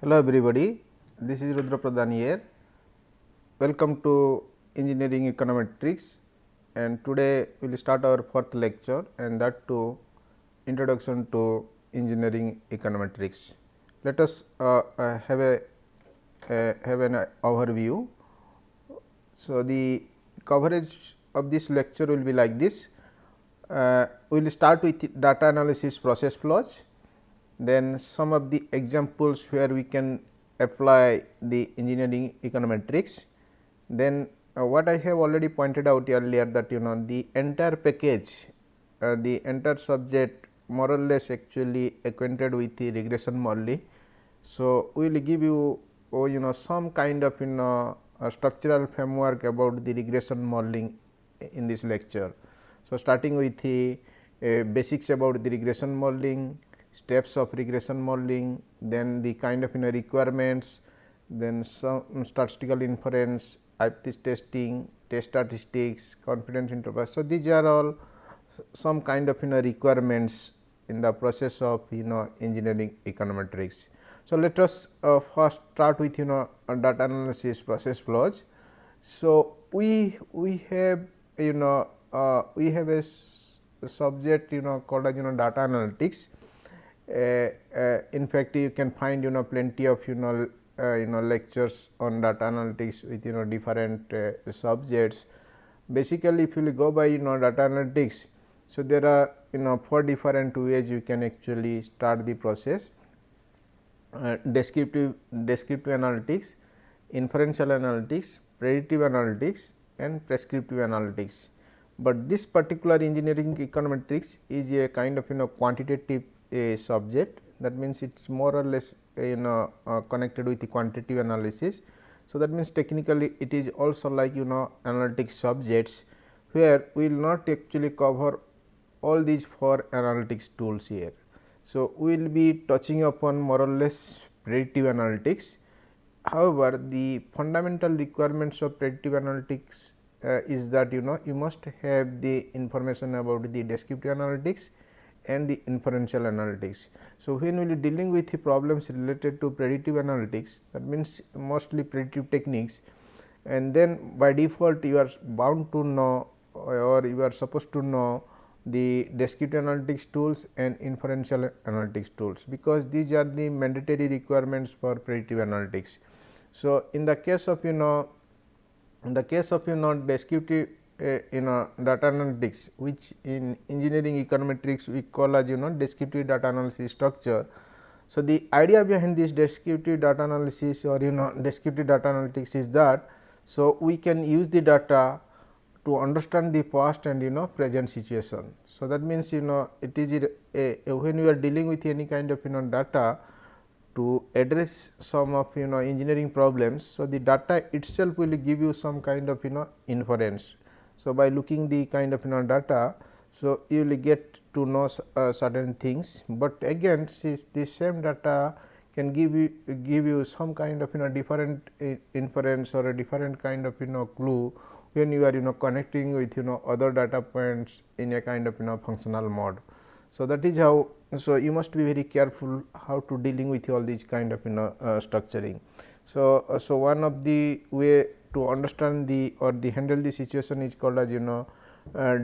Hello everybody, this is Rudra Pradhan here. Welcome to Engineering Econometrics, and today we will start our fourth lecture, and that too Introduction to Engineering Econometrics. Let us have an overview. So, the coverage of this lecture will be like this. We will start with data analysis process flows, then some of the examples where we can apply the engineering econometrics. Then what I have already pointed out earlier, that the entire package, the entire subject more or less actually acquainted with the regression modeling. So, we will give you some kind of a structural framework about the regression modeling in this lecture. So, starting with the basics about the regression modeling, steps of regression modeling, then the kind of requirements, then some statistical inference, hypothesis testing, test statistics, confidence intervals. So, these are all some kind of requirements in the process of engineering econometrics. So, let us first start with data analysis process flows. So, we have we have a subject called as data analytics. In fact, you can find plenty of lectures on data analytics with different subjects. Basically, if you go by data analytics, so there are 4 different ways you can actually start the process: descriptive analytics, inferential analytics, predictive analytics, and prescriptive analytics. But this particular engineering econometrics is a kind of quantitative subject. That means, it is more or less connected with the quantitative analysis. So, that means, technically it is also like analytics subjects, where we will not actually cover all these 4 analytics tools here. So, we will be touching upon more or less predictive analytics. However, the fundamental requirements of predictive analytics is that you must have the information about the descriptive analytics and the inferential analytics. So, when we are dealing with the problems related to predictive analytics, that means mostly predictive techniques, and then by default you are bound to know, or you are supposed to know the descriptive analytics tools and inferential analytics tools, because these are the mandatory requirements for predictive analytics. So, in the case of descriptive data analytics, which in engineering econometrics we call as descriptive data analysis structure. So, the idea behind this descriptive data analysis or descriptive data analytics is that, so we can use the data to understand the past and present situation. So, that means it is when we are dealing with any kind of data to address some of engineering problems. So, the data itself will give you some kind of inference. So, by looking the kind of data, so you will get to know certain things, but again the same data can give you some kind of different inference or a different kind of clue when you are connecting with other data points in a kind of functional mode. So, that is how. So, you must be very careful how to dealing with all these kind of structuring. So, one of the way to understand the or the handle the situation is called as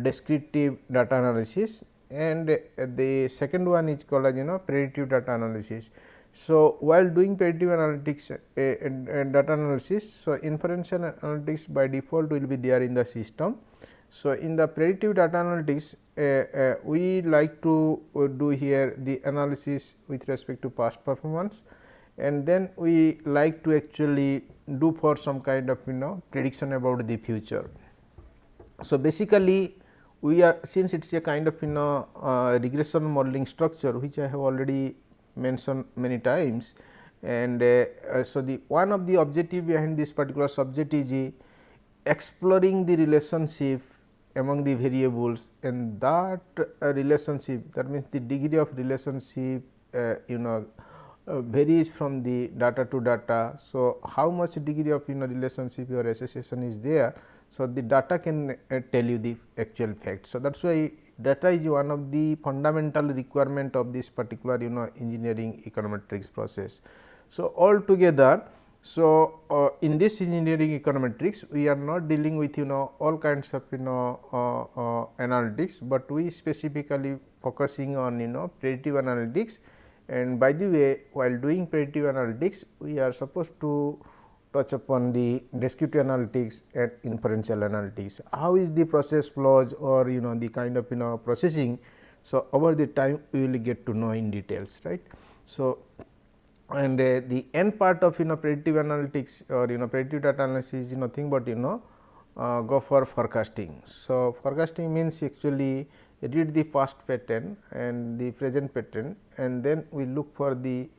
descriptive data analysis, and the second one is called as predictive data analysis. So, while doing predictive analytics and data analysis, so inferential analytics by default will be there in the system. So, in the predictive data analytics, we like to do here the analysis with respect to past performance, and then we like to actually do for some kind of prediction about the future. So, basically we are, since it is a kind of regression modeling structure, which I have already mentioned many times, and so the one of the objective behind this particular subject is exploring the relationship among the variables, and that relationship, that means the degree of relationship varies from the data to data. So, how much degree of relationship your association is there. So, the data can tell you the actual fact. So, that is why data is one of the fundamental requirement of this particular engineering econometrics process. So, altogether, so in this engineering econometrics we are not dealing with all kinds of analytics, but we specifically focusing on predictive analytics. And by the way, while doing predictive analytics, we are supposed to touch upon the descriptive analytics and inferential analytics. How is the process flows or the kind of processing. So, over the time we will get to know in details, right. So, and the end part of predictive analytics or predictive data analysis is nothing but go for forecasting. So, forecasting means actually read the past pattern and the present pattern, and then we look for the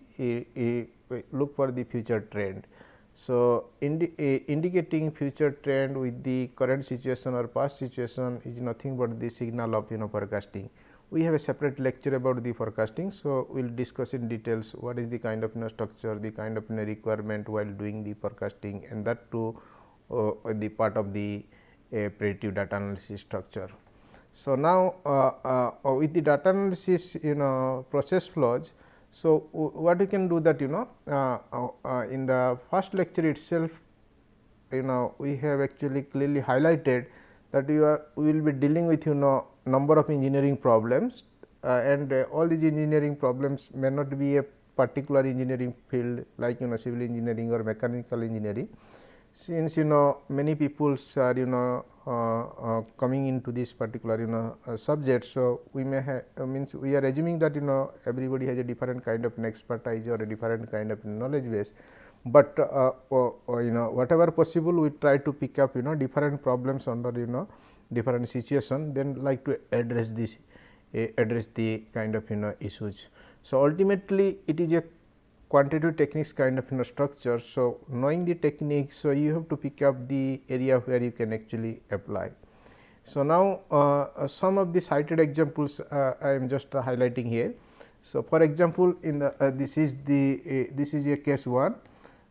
future trend. So, indicating future trend with the current situation or past situation is nothing but the signal of forecasting. We have a separate lecture about the forecasting. So, we will discuss in details what is the kind of structure, the kind of requirement while doing the forecasting, and that too the part of the predictive data analysis structure. So, now with the data analysis process flows. So, what we can do that in the first lecture itself we have actually clearly highlighted that we will be dealing with number of engineering problems, and all these engineering problems may not be a particular engineering field like civil engineering or mechanical engineering. Since many people are coming into this particular subject. So, we may have means we are assuming that everybody has a different kind of expertise or a different kind of knowledge base, but whatever possible we try to pick up different problems under different situation, then like to address this address the kind of issues. So, ultimately it is a quantitative techniques kind of structure. So, knowing the technique, so you have to pick up the area where you can actually apply. So, now some of the cited examples I am just highlighting here. So, for example, in the this is a case 1.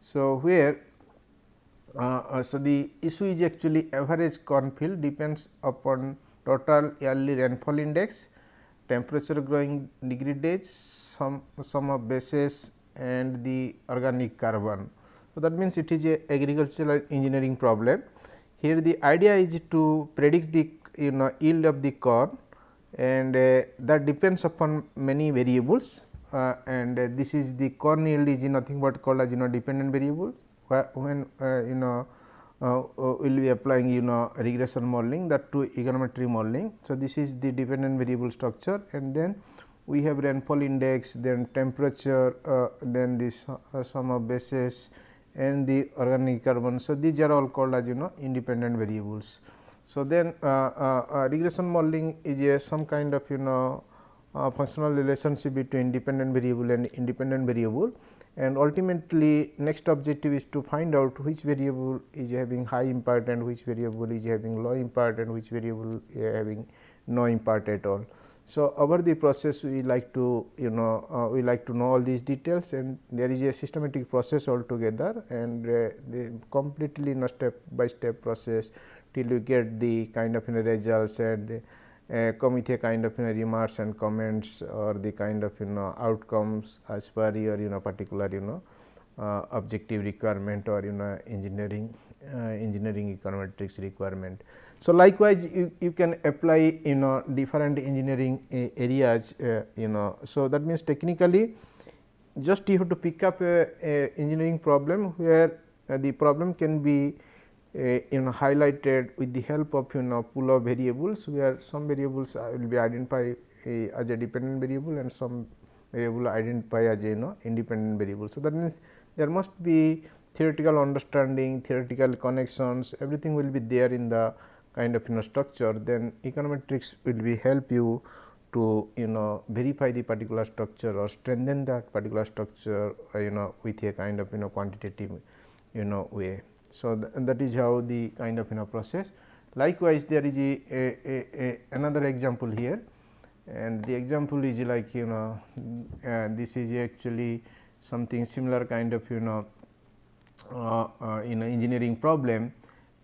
So, where so the issue is actually average cornfield depends upon total yearly rainfall index, temperature growing degree days, sum of bases and the organic carbon. So, that means it is a agricultural engineering problem. Here the idea is to predict the yield of the corn, and that depends upon many variables, and this is the corn yield is nothing but called as dependent variable. When will be applying regression modeling, that to econometric modeling. So, this is the dependent variable structure, and then we have rainfall index, then temperature, then this sum of bases and the organic carbon. So, these are all called as independent variables. So, then regression modeling is some kind of functional relationship between dependent variable and independent variable, and ultimately next objective is to find out which variable is having high impact and which variable is having low impact and which variable is having no impact at all. So, over the process we like to we like to know all these details, and there is a systematic process altogether, and the completely step by step process till you get the kind of results and come with a kind of remarks and comments or the kind of outcomes as per your particular objective requirement or engineering econometrics requirement. So, likewise you can apply different engineering areas So, that means technically just you have to pick up a engineering problem where the problem can be highlighted with the help of pool of variables, where some variables will be identified as a dependent variable and some variable identified as a independent variable. So, that means there must be theoretical understanding, theoretical connections, everything will be there in the kind of structure. Then econometrics will be help you to verify the particular structure or strengthen that particular structure with a kind of quantitative way. So, that is how the kind of process. Likewise, there is another example here, and the example is like this is actually something similar kind of engineering problem,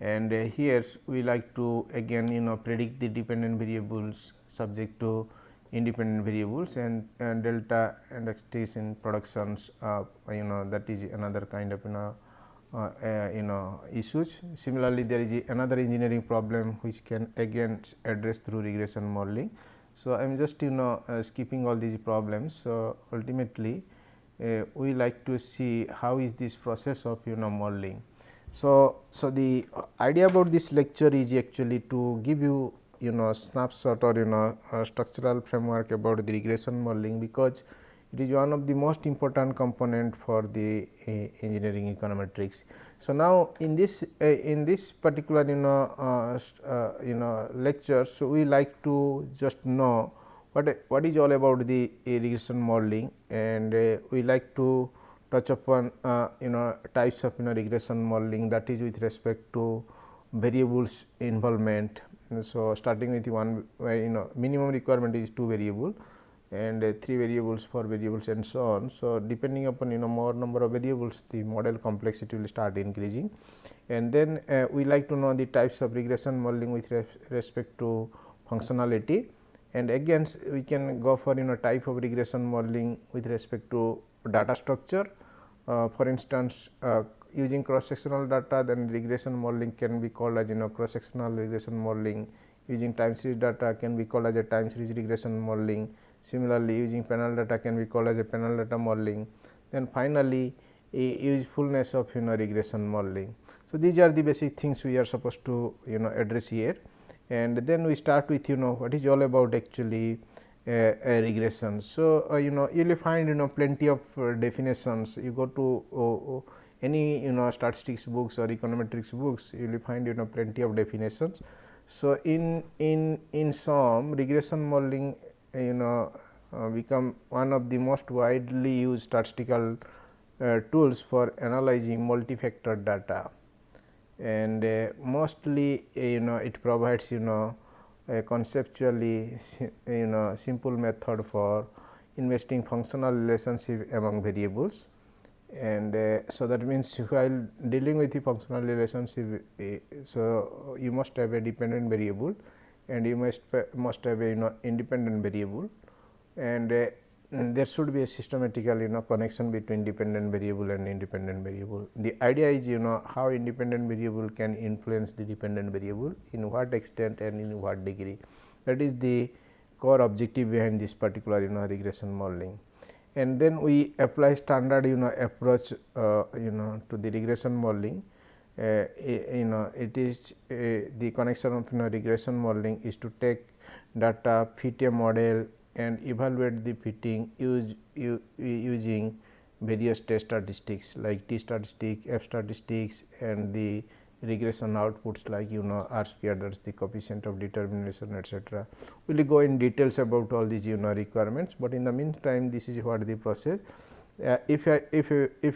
and here we like to again predict the dependent variables subject to independent variables, and delta and x in productions that is another kind of issues. Similarly, there is another engineering problem which can again address through regression modeling. So, I am just skipping all these problems. So, ultimately we like to see how is this process of modeling. So, the idea about this lecture is actually to give you snapshot or structural framework about the regression modeling, because it is one of the most important component for the engineering econometrics. So, now in this particular lecture, so we like to just know what is all about the regression modeling, and we like to touch upon types of regression modeling, that is with respect to variables involvement. So, starting with one minimum requirement is 2 variable and 3 variables for variables and so on. So, depending upon more number of variables, the model complexity will start increasing, and then we like to know the types of regression modeling with respect to functionality, and again we can go for type of regression modeling with respect to data structure. For instance, using cross sectional data, then regression modeling can be called as cross sectional regression modeling. Using time series data can be called as a time series regression modeling. Similarly, using panel data can be called as a panel data modeling. Then finally, usefulness of regression modeling. So, these are the basic things we are supposed to address here, and then we start with what is all about actually regression. So, you will find plenty of definitions. You go to any statistics books or econometrics books, you will find plenty of definitions. So, in sum, regression modeling become one of the most widely used statistical tools for analyzing multifactor data, and mostly it provides a conceptually simple method for investigating functional relationship among variables. And so, that means while dealing with the functional relationship, so you must have a dependent variable and you must have a independent variable, and there should be a systematical connection between dependent variable and independent variable. The idea is how independent variable can influence the dependent variable, in what extent and in what degree. That is the core objective behind this particular regression modeling. And then we apply standard approach to the regression modeling. It is the connection of regression modeling is to take data, fit a model and evaluate the fitting using various test statistics like t statistic, f statistics, and the regression outputs like R square, that is the coefficient of determination, etc. We will go in details about all these requirements, but in the meantime this is what the process. If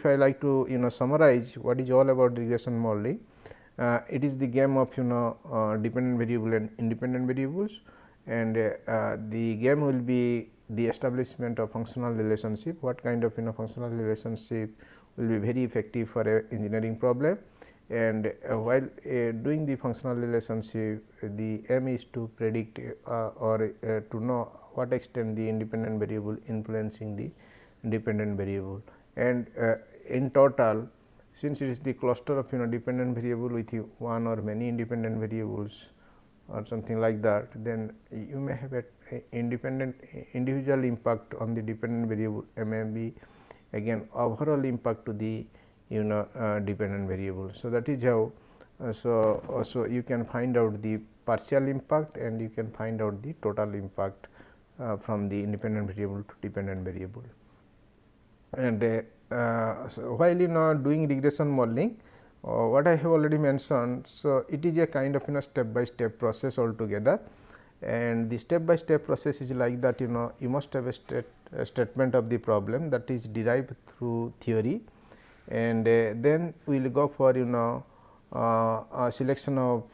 I like to summarize what is all about regression modeling, it is the game of dependent variable and independent variables, and the game will be the establishment of functional relationship. What kind of functional relationship will be very effective for a engineering problem, and while doing the functional relationship, the aim is to predict or to know what extent the independent variable influencing the dependent variable. And in total, since it is the cluster of dependent variable with one or many independent variables or something like that, then you may have a individual impact on the dependent variable, may be again overall impact to the dependent variable. So, that is how so you can find out the partial impact and you can find out the total impact from the independent variable to dependent variable. And so while doing regression modeling, what I have already mentioned, so it is a kind of step by step process altogether, and the step by step process is like that you must have a statement of the problem that is derived through theory, and then we will go for a selection of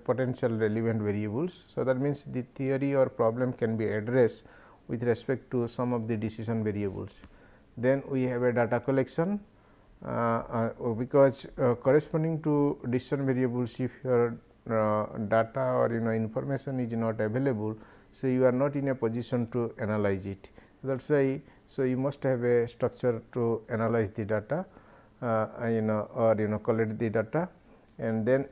potential relevant variables. So, that means the theory or problem can be addressed with respect to some of the decision variables. Then we have a data collection, because corresponding to decision variables, if your data or information is not available, so you are not in a position to analyze it. That is why, so you must have a structure to analyze the data, or collect the data, and then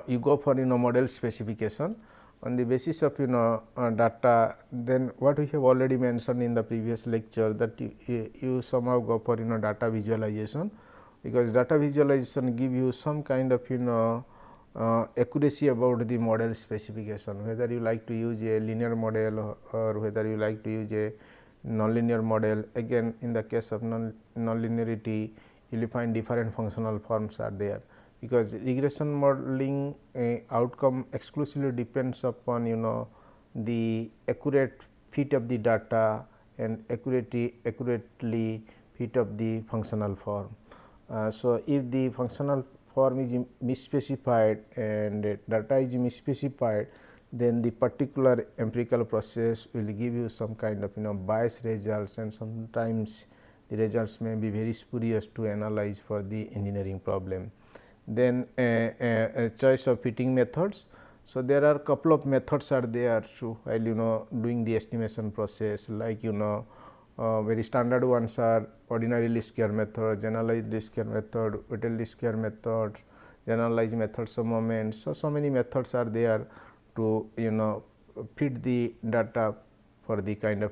you go for model specification on the basis of data. Then what we have already mentioned in the previous lecture, that you somehow go for data visualization, because data visualization give you some kind of accuracy about the model specification, whether you like to use a linear model or whether you like to use a nonlinear model. Again, in the case of nonlinearity, you will find different functional forms are there, because regression modeling outcome exclusively depends upon the accurate fit of the data and accurately fit of the functional form. So, if the functional form is misspecified and data is misspecified, then the particular empirical process will give you some kind of biased results, and sometimes the results may be very spurious to analyze for the engineering problem. Then a choice of fitting methods. So, there are couple of methods are there to while doing the estimation process, like very standard ones are ordinary least square method, generalized least square method, weighted least square method, generalized methods of moments. So many methods are there to fit the data for the kind of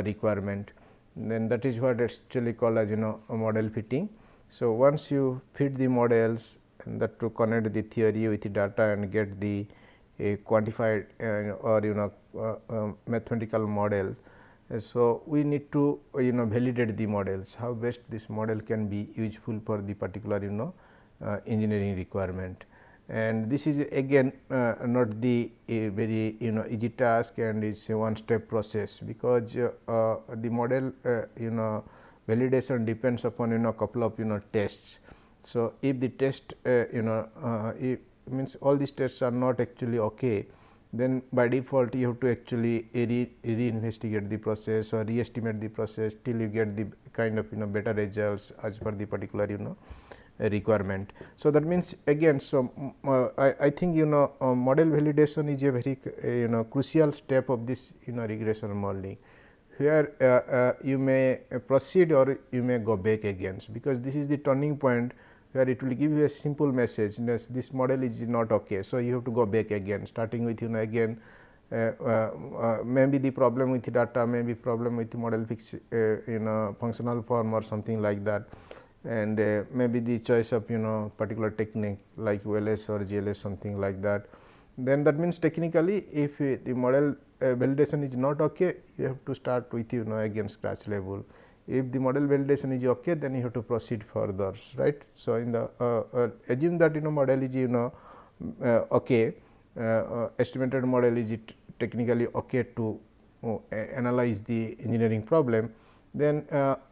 requirement. Then that is what actually called as a model fitting. So, once you fit the models, and that to connect the theory with the data and get the quantified or mathematical model. So, we need to validate the models, how best this model can be useful for the particular engineering requirement. And this is again not the very easy task, and it is a one step process, because the model validation depends upon couple of tests. So, if the test it means all these tests are not actually okay, then by default you have to actually reinvestigate the process or re-estimate the process till you get the kind of better results as per the particular requirement. So, that means again, so I think model validation is a very crucial step of this regression modeling, where you may proceed or you may go back again, because this is the turning point where it will give you a simple message, this model is not okay. So, you have to go back again, starting with again maybe the problem with the data, maybe problem with the model fix functional form or something like that, and maybe the choice of particular technique like OLS or GLS, something like that. Then that means technically, if the model validation is not okay, you have to start with again scratch level. If the model validation is okay, then you have to proceed further, right. So, in the assume that model is okay, estimated model is technically okay to analyze the engineering problem, then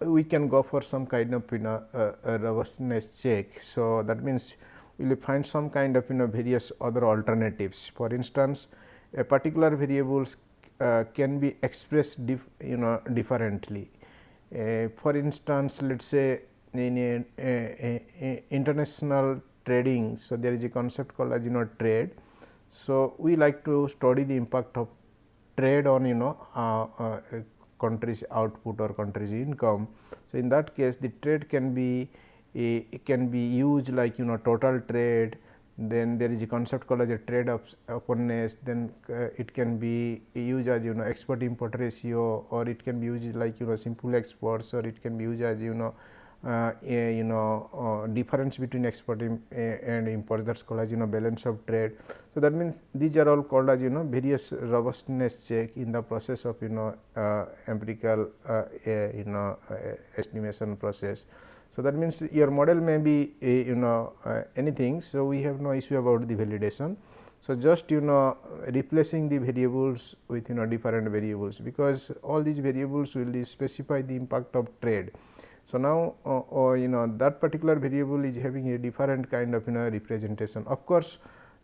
we can go for some kind of a robustness check. So, that means we will find some kind of various other alternatives. For instance, a particular variables can be expressed differently. For instance, let us say in a international trading, so there is a concept called as trade. So, we like to study the impact of trade on country's output or country's income. So, in that case the trade can be used like total trade. Then there is a concept called as a trade openness. Then it can be used as export import ratio, or it can be used like simple exports, or it can be used as difference between export and imports, that is called as balance of trade. So, that means these are all called as various robustness check in the process of empirical estimation process. So, that means your model may be anything. So, we have no issue about the validation. So, just replacing the variables with different variables, because all these variables will specify the impact of trade. So, now that particular variable is having a different kind of representation. Of course,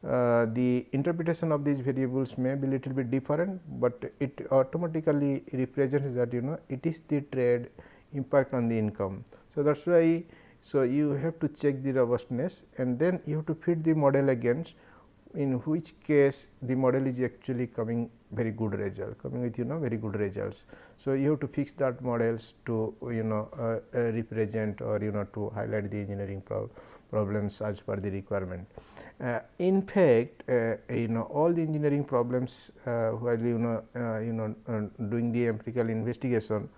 the interpretation of these variables may be little bit different, but it automatically represents that it is the trade impact on the income. So, that is why so you have to check the robustness and then you have to fit the model against, in which case the model is actually coming very good result, coming with very good results. So, you have to fix that models to represent or to highlight the engineering problems as per the requirement. In fact, all the engineering problems while doing the empirical investigation.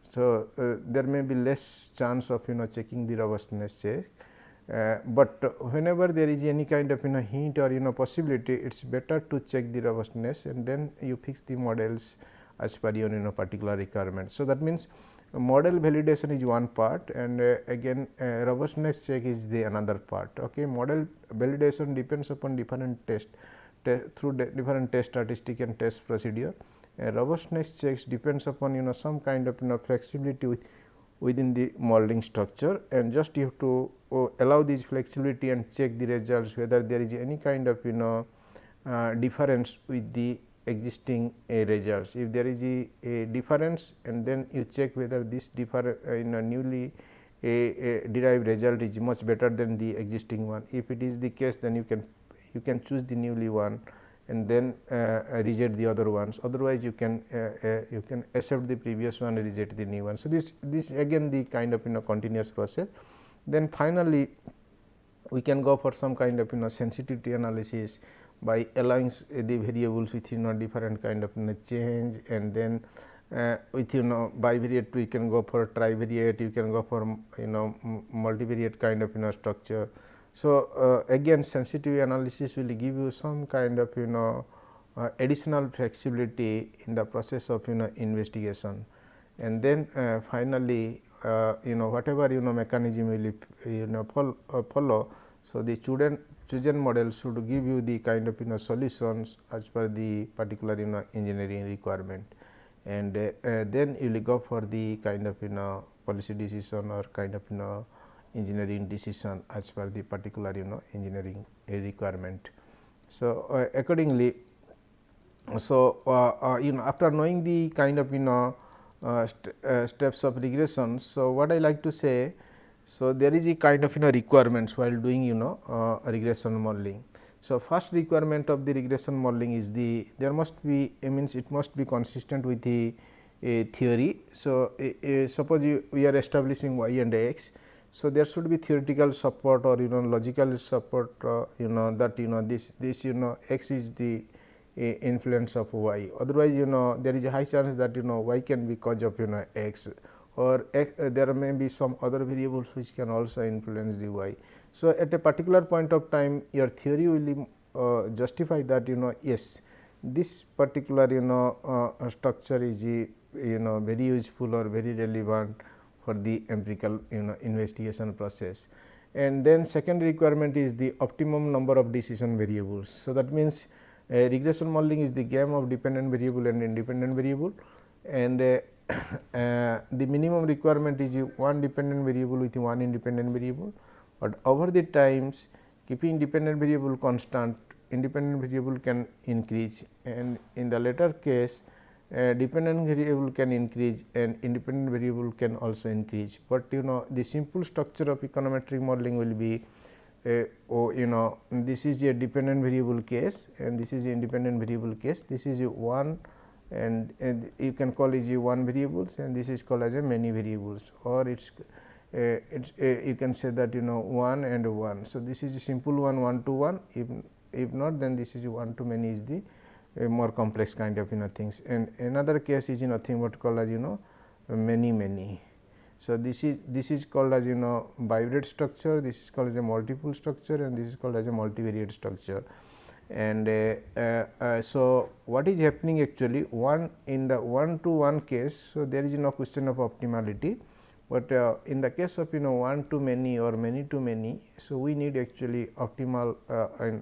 So, there may be less chance of checking the robustness check, but whenever there is any kind of hint or possibility, it is better to check the robustness and then you fix the models as per your particular requirement. So, that means model validation is one part and again robustness check is the another part. Okay. Model validation depends upon different through different test statistic and test procedure. Robustness checks depends upon some kind of flexibility within the modeling structure, and just you have to allow this flexibility and check the results whether there is any kind of difference with the existing results. If there is a difference, and then you check whether this newly derived result is much better than the existing one. If it is the case, then you can choose the newly one and then reject the other ones. Otherwise, you can accept the previous one and reject the new one. So, this again the kind of continuous process. Then finally, we can go for some kind of sensitivity analysis by allowing the variables with different kind of change, and then with bivariate we can go for trivariate, you can go for multivariate kind of structure. So, again sensitivity analysis will give you some kind of additional flexibility in the process of investigation, and then finally, whatever mechanism will follow. So, the chosen model should give you the kind of solutions as per the particular engineering requirement, and then you will go for the kind of policy decision or kind of engineering decision as per the particular engineering requirement. So, accordingly, so after knowing the kind of steps of regression. So, what I like to say, so there is a kind of requirements while doing regression modeling. So, first requirement of the regression modeling is there must be means it must be consistent with the theory. So, suppose we are establishing y and x. So, there should be theoretical support or logical support that this x is the influence of y. Otherwise, there is a high chance that y can be cause of x, or there may be some other variables which can also influence the y. So, at a particular point of time your theory will justify that yes, this particular structure is very useful or very relevant for the empirical investigation process. And then second requirement is the optimum number of decision variables. So, that means regression modeling is the game of dependent variable and independent variable, and the minimum requirement is one dependent variable with one independent variable, but over the times keeping dependent variable constant, independent variable can increase, and in the latter case dependent variable can increase and independent variable can also increase. But the simple structure of econometric modeling will be this is a dependent variable case and this is a independent variable case. This is a one, and you can call it one variables, and this is called as a many variables, or it's you can say that one and one. So, this is a simple one to one. If not, then this is one to many is the more complex kind of things, and another case is nothing but called as many. So, this is called as bivariate structure, this is called as a multiple structure, and this is called as a multivariate structure. And so, what is happening actually, in the one to one case, so there is no question of optimality, but in the case of one to many or many to many, so we need actually optimal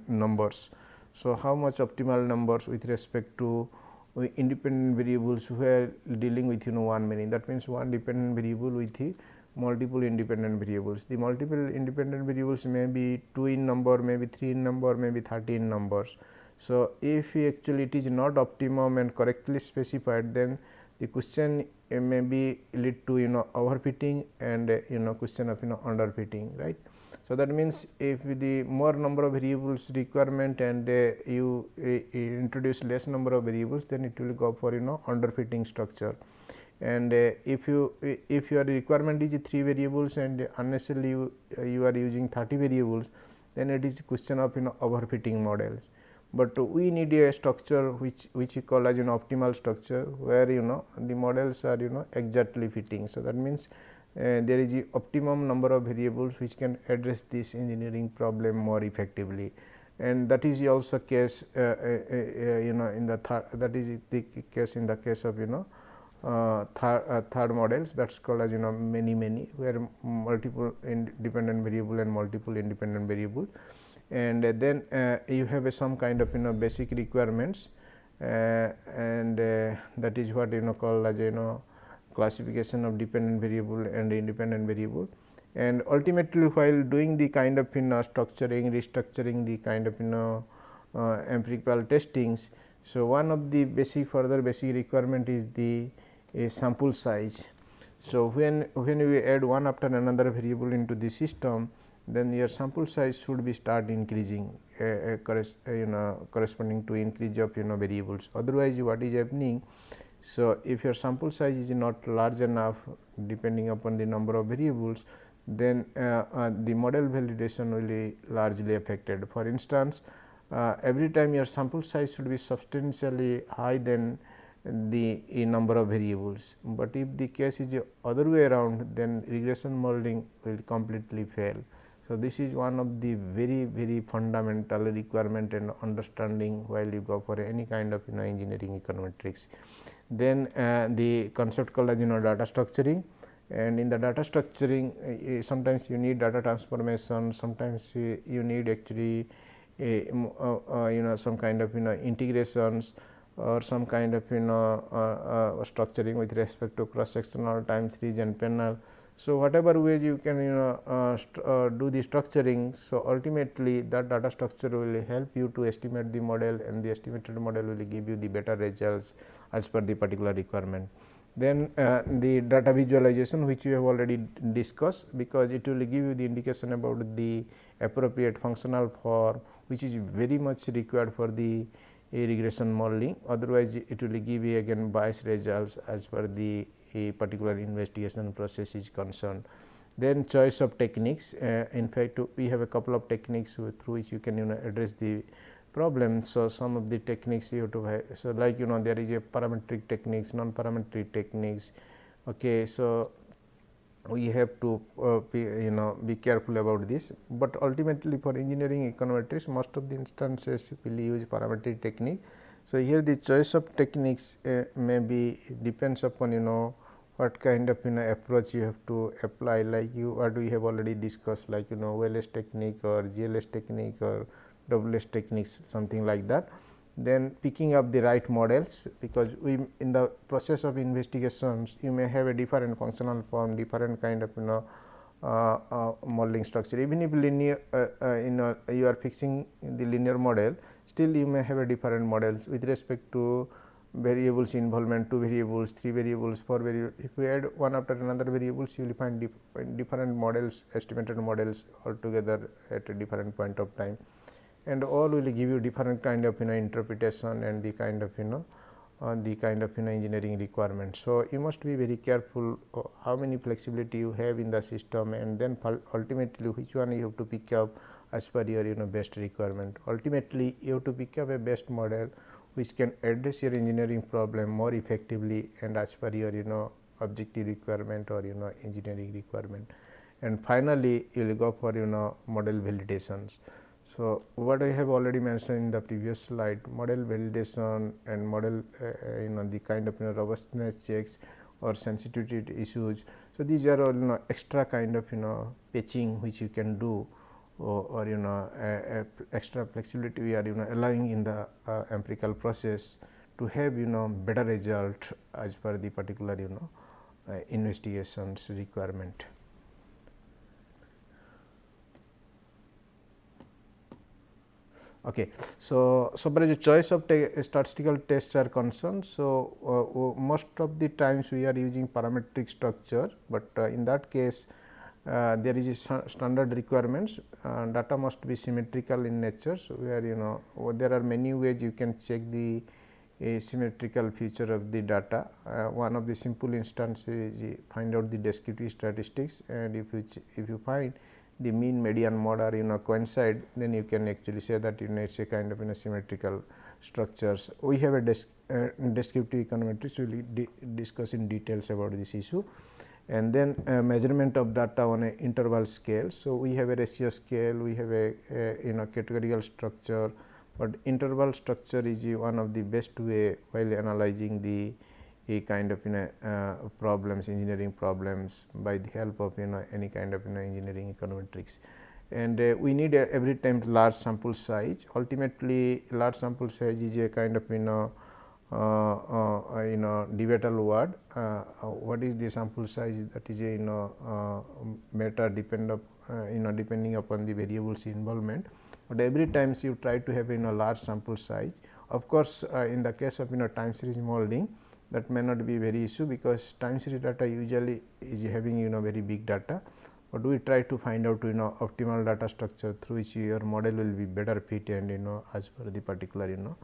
numbers. So, how much optimal numbers with respect to independent variables where dealing with one many, that means one dependent variable with multiple independent variables. The multiple independent variables may be 2 in number, maybe 3 in number, maybe 30 in numbers. So, if actually it is not optimum and correctly specified, then the question maybe lead to overfitting and question of underfitting, right. So, that means, if the more number of variables requirement and you introduce less number of variables, then it will go for underfitting structure. And if your requirement is 3 variables and unnecessarily you are using 30 variables, then it is a question of overfitting models. But we need a structure which we call as optimal structure, where the models are exactly fitting. So, that means, there is a optimum number of variables which can address this engineering problem more effectively, and that is also case in the that is the case in the case of third models, that is called as many, where multiple independent variable and multiple independent variable, and then you have some kind of basic requirements, and that is what called as classification of dependent variable and independent variable. And ultimately, while doing the kind of structuring, restructuring the kind of empirical testings, so one of the further basic requirement is the sample size. So, when we add one after another variable into the system, then your sample size should be start increasing corresponding to increase of variables. Otherwise, what is happening? So, if your sample size is not large enough depending upon the number of variables, then the model validation will be largely affected. For instance, every time your sample size should be substantially high than the number of variables, but if the case is the other way around, then regression modeling will completely fail. So, this is one of the very fundamental requirement and understanding while you go for any kind of engineering econometrics. Then the concept called as data structuring, and in the data structuring sometimes you need data transformation, sometimes you need actually some kind of integrations or some kind of structuring with respect to cross sectional, time series and panel. So, whatever ways you can do the structuring. So, ultimately that data structure will help you to estimate the model, and the estimated model will give you the better results as per the particular requirement. Then the data visualization, which you have already discussed, because it will give you the indication about the appropriate functional form, which is very much required for the regression modeling. Otherwise, it will give you again biased results as per the particular investigation process is concerned. Then choice of techniques, in fact, we have a couple of techniques through which you can address the problem. So, some of the techniques you have to have, so like there is a parametric techniques, non-parametric techniques. Okay, so we have to be careful about this, but ultimately for engineering econometrics most of the instances will use parametric technique. So, here the choice of techniques may be depends upon what kind of approach you have to apply, like what we have already discussed, like OLS technique or GLS technique or WS techniques, something like that. Then picking up the right models, because we in the process of investigations you may have a different functional form, different kind of modeling structure. Even if linear you are fixing the linear model, still you may have a different models with respect to variables involvement, 2 variables, 3 variables, 4 variables. If we add one after another variables, you will find different models, estimated models altogether at a different point of time, and all will give you different kind of interpretation and the kind of engineering requirements. So, you must be very careful how many flexibility you have in the system, and then ultimately which one you have to pick up as per your best requirement. Ultimately, you have to pick up a best model which can address your engineering problem more effectively and as per your objective requirement or engineering requirement. And finally, you will go for model validations. So, what I have already mentioned in the previous slide, model validation and model the kind of robustness checks or sensitivity issues. So, these are all extra kind of patching which you can do, or extra flexibility we are allowing in the empirical process to have better result as per the particular investigations requirement. Okay. So, so far as the choice of statistical tests are concerned, so most of the times we are using parametric structure, but in that case there is a standard requirements, data must be symmetrical in nature. So, where there are many ways you can check the symmetrical feature of the data. One of the simple instances is find out the descriptive statistics, and if you find the mean, median, mode are coincide, then you can actually say that it's a kind of symmetrical structures. We have a descriptive econometrics, we will discuss in details about this issue. And then measurement of data on a interval scale. So, we have a ratio scale, we have a categorical structure, but interval structure is one of the best way while analyzing the kind of problems, engineering problems, by the help of any kind of engineering econometrics. And we need every time large sample size. Ultimately, large sample size is a kind of debatable word. What is the sample size? That is a matter depending upon the variables involvement. But every time you try to have large sample size. Of course, in the case of time series modeling, that may not be very issue, because time series data usually is having very big data, but we try to find out optimal data structure through which your model will be better fit and as per the particular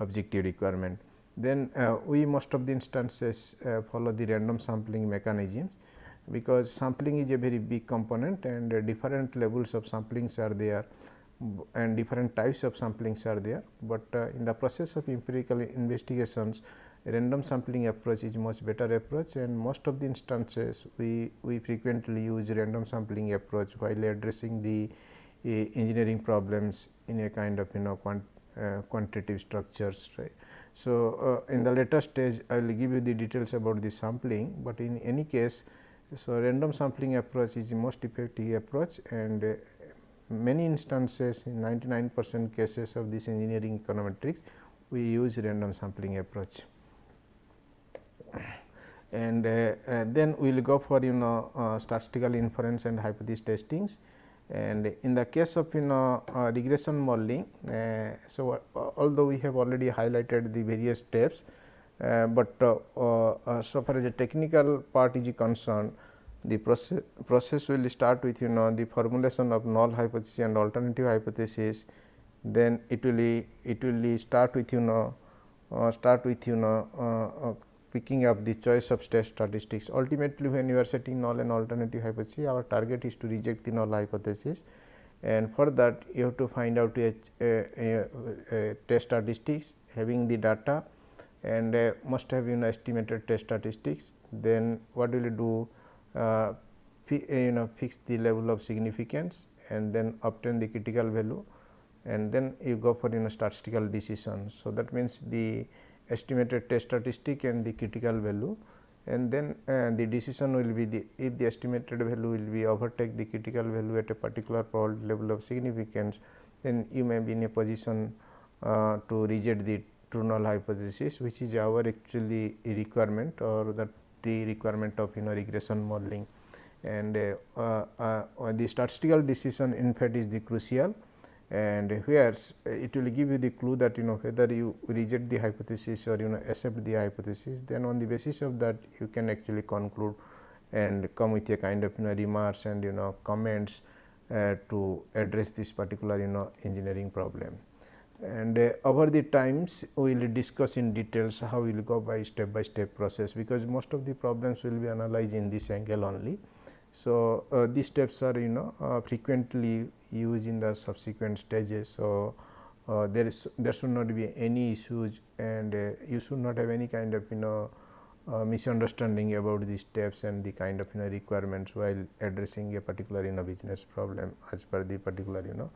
objective requirement. Then we most of the instances follow the random sampling mechanisms, because sampling is a very big component and different levels of samplings are there and different types of samplings are there, but in the process of empirical investigations, random sampling approach is much better approach, and most of the instances we frequently use random sampling approach while addressing the engineering problems in a kind of quantitative structures, right. So, in the later stage I will give you the details about the sampling, but in any case, so random sampling approach is the most effective approach, and many instances in 99% cases of this engineering econometrics we use random sampling approach. And then we will go for statistical inference and hypothesis testings. And in the case of regression modeling, so although we have already highlighted the various steps, but so far as the technical part is concerned, the process will start with the formulation of null hypothesis and alternative hypothesis. Then it will start with picking up the choice of test statistics. Ultimately, when you are setting null and alternative hypothesis, our target is to reject the null hypothesis, and for that you have to find out a test statistics having the data, and must have estimated test statistics. Then what will you do? Fix the level of significance and then obtain the critical value, and then you go for statistical decision. So, that means the estimated test statistic and the critical value, and then the decision will be if the estimated value will be overtake the critical value at a particular probability level of significance, then you may be in a position to reject the true null hypothesis, which is our actually requirement, or that the requirement of regression modeling. And the statistical decision in fact is the crucial, and where it will give you the clue that whether you reject the hypothesis or accept the hypothesis. Then on the basis of that you can actually conclude and come with a kind of remarks and comments to address this particular engineering problem. And over the times we will discuss in details how we will go by step process, because most of the problems will be analyzed in this angle only. So, these steps are frequently used in the subsequent stages. So, there should not be any issues, and you should not have any kind of misunderstanding about the steps and the kind of requirements while addressing a particular business problem as per the particular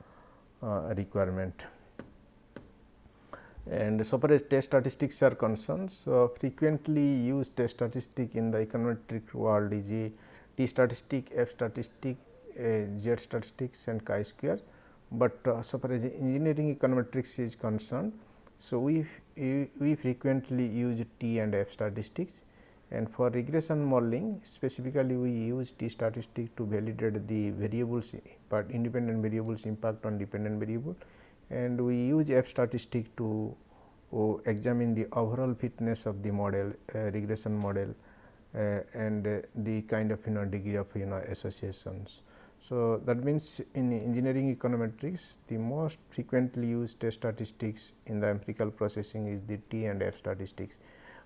requirement. And so far as test statistics are concerned, so frequently used test statistic in the econometric world is a T statistic, F statistic, Z statistics and chi-square, but so far as engineering econometrics is concerned, so we frequently use T and F statistics, and for regression modeling specifically we use T statistic to validate the variables, but independent variables impact on dependent variable, and we use F statistic to examine the overall fitness of the model, regression model, and the kind of degree of associations. So, that means in engineering econometrics, the most frequently used test statistics in the empirical processing is the T and F statistics.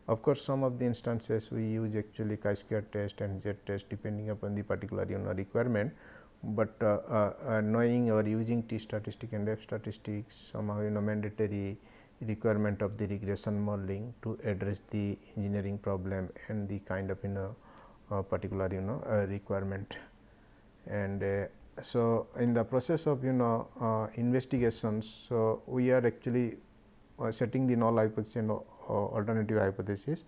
Of course, some of the instances we use actually chi-square test and Z test depending upon the particular requirement, but knowing or using T statistic and F statistics somehow mandatory requirement of the regression modeling to address the engineering problem and the kind of particular requirement. And so, in the process of investigations, so we are actually setting the null hypothesis and alternative hypothesis.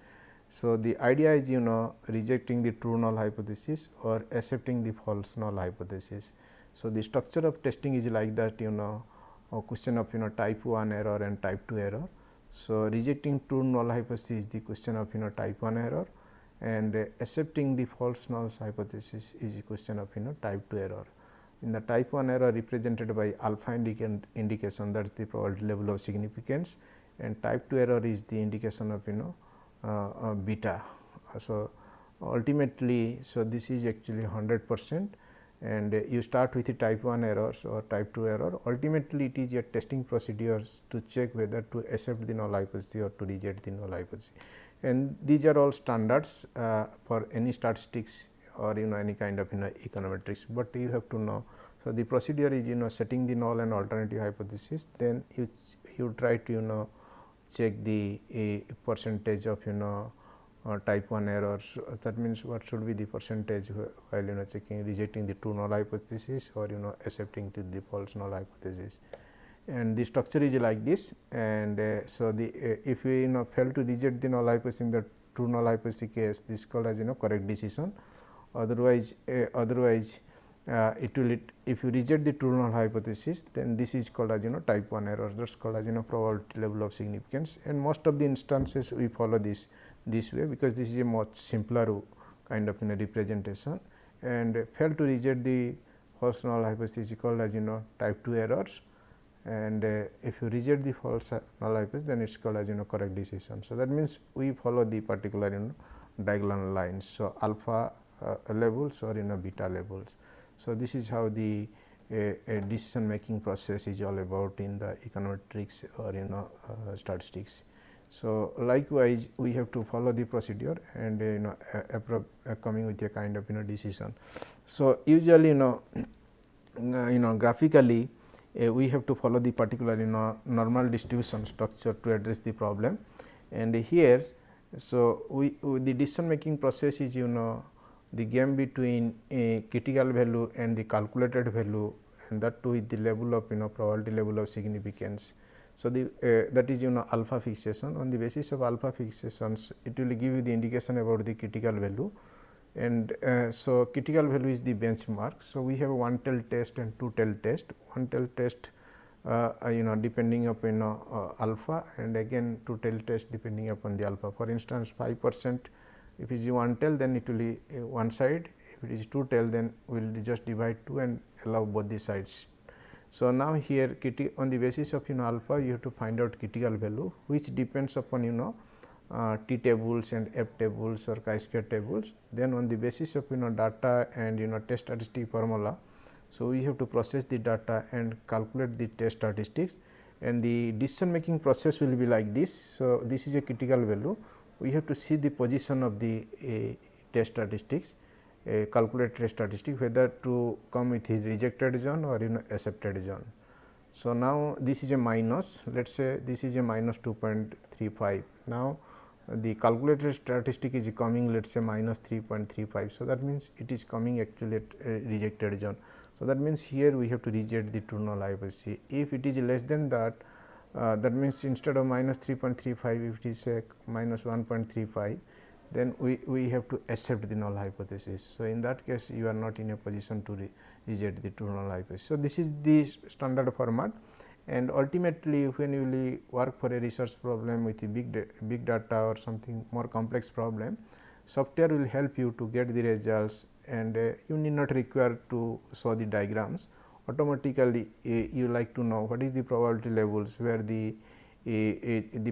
So, the idea is rejecting the true null hypothesis or accepting the false null hypothesis. So, the structure of testing is like that a question of type 1 error and type 2 error. So, rejecting true null hypothesis is the question of type 1 error, and accepting the false null hypothesis is a question of type 2 error. In the type 1 error represented by alpha indication, that is the probability level of significance, and type 2 error is the indication of beta. So, ultimately, so this is actually 100%, and you start with the type 1 errors or type 2 error. Ultimately, it is a testing procedures to check whether to accept the null hypothesis or to reject the null hypothesis, and these are all standards for any statistics or any kind of econometrics, but you have to know. So, the procedure is setting the null and alternative hypothesis, then you try to check the percentage of type 1 errors. That means, what should be the percentage while checking rejecting the true null hypothesis or accepting to the false null hypothesis. And the structure is like this, and so the if we fail to reject the null hypothesis in the true null hypothesis case, this is called as correct decision. Otherwise it will if you reject the true null hypothesis, then this is called as type 1 error, that is called as probability level of significance, and most of the instances we follow this way, because this is a much simpler kind of representation. And fail to reject the false null hypothesis is called as type 2 errors, and if you reject the false null hypothesis, then it is called as correct decision. So, that means we follow the particular diagonal lines. So, alpha levels or beta levels. So, this is how the decision making process is all about in the econometrics or statistics. So, likewise we have to follow the procedure and coming with a kind of decision. So, usually graphically we have to follow the particular normal distribution structure to address the problem, and here. So, the decision making process is the game between a critical value and the calculated value, and that too with the level of probability level of significance. So, the that is alpha fixation. On the basis of alpha fixations, it will give you the indication about the critical value, and so critical value is the benchmark. So, we have one tail test and two tail test. One tail test depending upon alpha, and again two tail test depending upon the alpha. For instance, 5%, if it is one tail, then it will be one side. If it is two tail, then we will just divide 2 and allow both the sides. So, now here on the basis of alpha, you have to find out critical value, which depends upon T tables and F tables or chi-square tables. Then on the basis of data and test statistic formula, so we have to process the data and calculate the test statistics, and the decision making process will be like this. So, this is a critical value. We have to see the position of the test statistics, calculate test statistic, whether to come with a rejected zone or accepted zone. So, now this is a minus, let us say this is a minus 2.35. Now, the calculated statistic is coming, let us say minus 3.35. So, that means it is coming actually at a rejected zone. So, that means here we have to reject the true null hypothesis. If it is less than that, that means instead of minus 3.35, if it is minus 1.35, then we have to accept the null hypothesis. So, in that case you are not in a position to reject the true null hypothesis. So, this is the standard format, and ultimately when you will work for a research problem with a big data or something more complex problem, software will help you to get the results, and you need not require to show the diagrams. automatically you like to know what is the probability levels where the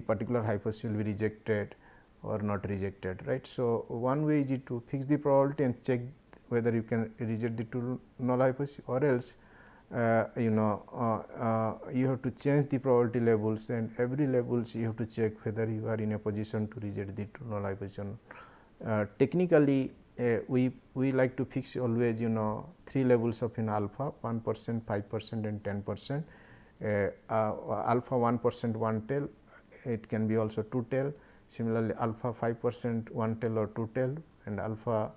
particular hypothesis will be rejected or not rejected, right. So, one way is to fix the probability and check whether you can reject the two null hypothesis, or else you have to change the probability levels, and every levels you have to check whether you are in a position to reject the two null hypothesis. Technically we like to fix always 3 levels of alpha, 1%, 5% and 10%. Alpha 1% one tail, it can be also two tail. Similarly, alpha 5% one tail or two tail, and alpha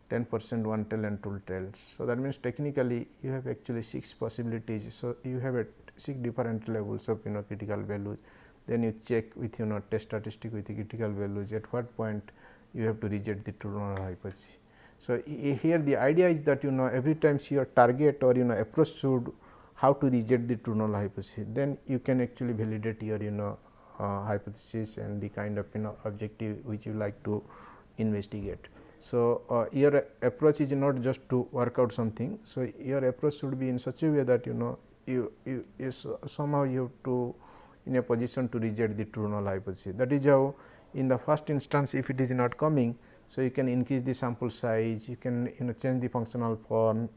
10% one tail and two tails. So, that means technically you have actually 6 possibilities. So, you have 6 different levels of critical values. Then you check with test statistic with the critical values at what point you have to reject the true null hypothesis. So, here the idea is that every time your target or approach should how to reject the true null hypothesis, then you can actually validate your hypothesis and the kind of objective which you like to investigate. So, your approach is not just to work out something. So, your approach should be in such a way that you somehow you have to in a position to reject the true null hypothesis. That is how in the first instance, if it is not coming, so you can increase the sample size, you can change the functional form,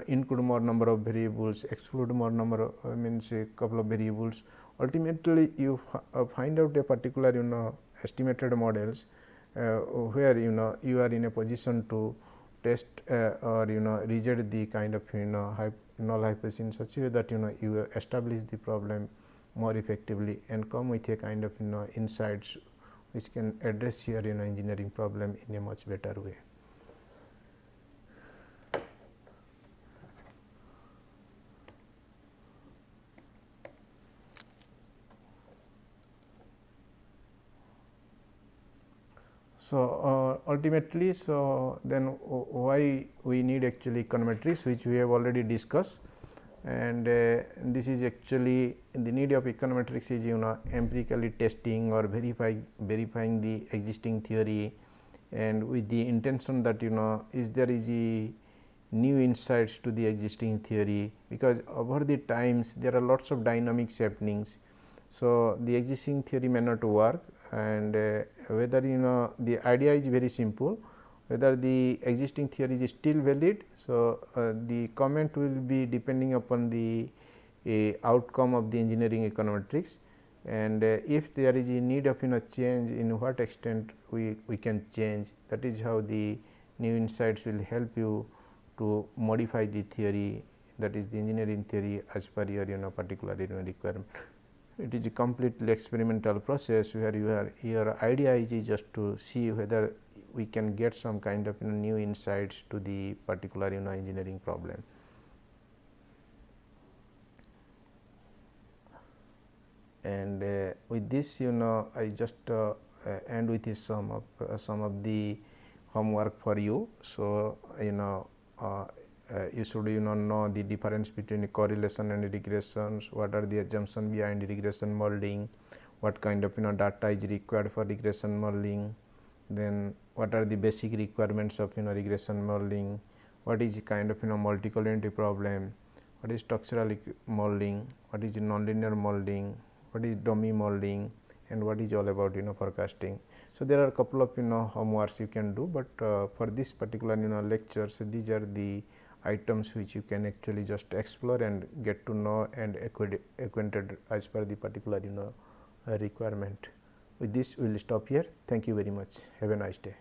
include more number of variables, exclude more number of means a couple of variables. Ultimately, you find out a particular estimated models where you are in a position to test or reject the kind of null hypothesis in such a way that you establish the problem more effectively and come with a kind of insights which can address your engineering problem in a much better way. So, ultimately, so then why we need actually econometrics, which we have already discussed, and this is actually the need of econometrics is empirically testing or verifying the existing theory, and with the intention that is there is a new insights to the existing theory, because over the times there are lots of dynamics happenings. So, the existing theory may not work, and whether the idea is very simple, whether the existing theory is still valid. So, the comment will be depending upon the outcome of the engineering econometrics, and if there is a need of change, in what extent we can change. That is how the new insights will help you to modify the theory, that is the engineering theory as per your particular requirement. It is a completely experimental process where your idea is just to see whether we can get some kind of new insights to the particular engineering problem. And with this I just end with some of the homework for you. So, you should know the difference between correlation and regressions, what are the assumptions behind regression modeling, what kind of data is required for regression modeling, then what are the basic requirements of regression modeling, what is the kind of multicollinearity problem, what is structural modeling, what is nonlinear modeling, what is dummy modeling, and what is all about forecasting. So, there are a couple of homeworks you can do, but for this particular lectures, these are the items which you can actually just explore and get to know and acquainted as per the particular requirement. With this we will stop here. Thank you very much. Have a nice day.